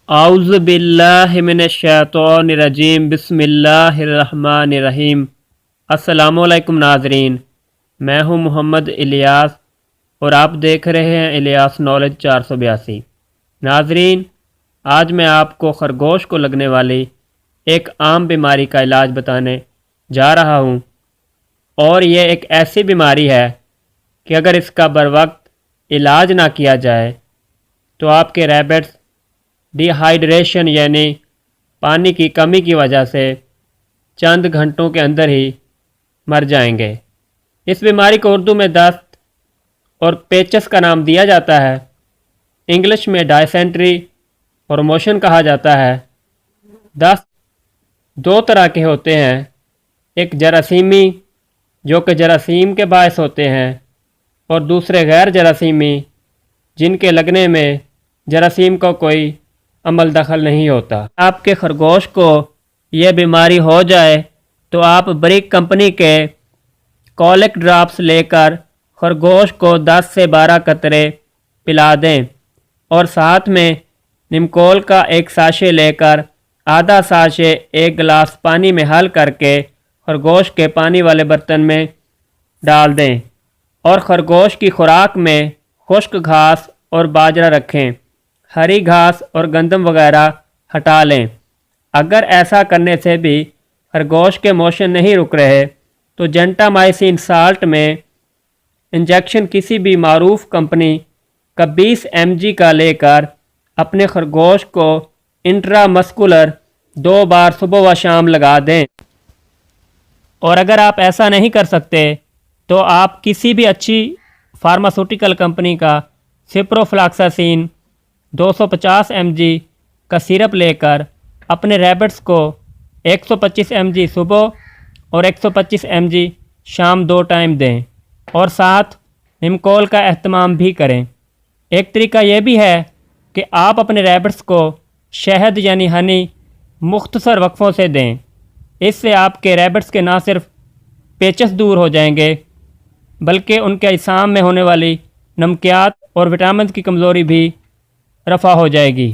اعوذ باللہ من الشیطان الرجیم بسم اللہ الرحمن الرحیم۔ السلام علیکم ناظرین، میں ہوں محمد الیاس اور آپ دیکھ رہے ہیں الیاس نالج 482۔ ناظرین، آج میں آپ کو خرگوش کو لگنے والی ایک عام بیماری کا علاج بتانے جا رہا ہوں، اور یہ ایک ایسی بیماری ہے کہ اگر اس کا بروقت علاج نہ کیا جائے تو آپ کے ریبٹس ڈی ہائیڈریشن یعنی پانی کی کمی کی وجہ سے چند گھنٹوں کے اندر ہی مر جائیں گے۔ اس بیماری کو اردو میں دست اور پیچس کا نام دیا جاتا ہے، انگلش میں ڈائسینٹری اور موشن کہا جاتا ہے۔ دست دو طرح کے ہوتے ہیں، ایک جراثیمی جو کہ جراثیم کے باعث ہوتے ہیں، اور دوسرے غیر جراثیمی جن کے لگنے میں جراثیم کا کوئی عمل دخل نہیں ہوتا۔ آپ کے خرگوش کو یہ بیماری ہو جائے تو آپ بریک کمپنی کے کولک ڈراپس لے کر خرگوش کو 10 سے 12 قطرے پلا دیں، اور ساتھ میں نمکول کا ایک ساشے لے کر آدھا ساشے ایک گلاس پانی میں حل کر کے خرگوش کے پانی والے برتن میں ڈال دیں، اور خرگوش کی خوراک میں خشک گھاس اور باجرہ رکھیں، ہری گھاس اور گندم وغیرہ ہٹا لیں۔ اگر ایسا کرنے سے بھی خرگوش کے موشن نہیں رک رہے تو جنٹامائسین سالٹ میں انجیکشن کسی بھی معروف کمپنی کا 20 mg کا لے کر اپنے خرگوش کو انٹرا مسکولر 2 بار صبح و شام لگا دیں۔ اور اگر آپ ایسا نہیں کر سکتے تو آپ کسی بھی اچھی فارماسوٹیکل کمپنی کا سپروفلاکساسین 250 mg کا سیرپ لے کر اپنے ریبٹس کو 125 mg صبح اور 125 mg شام 2 ٹائم دیں، اور ساتھ نمکول کا اہتمام بھی کریں۔ ایک طریقہ یہ بھی ہے کہ آپ اپنے ریبٹس کو شہد یعنی ہنی مختصر وقفوں سے دیں، اس سے آپ کے ریبٹس کے نہ صرف پیچس دور ہو جائیں گے بلکہ ان کے اجسام میں ہونے والی نمکیات اور وٹامنز کی کمزوری بھی رفع ہو جائے گی۔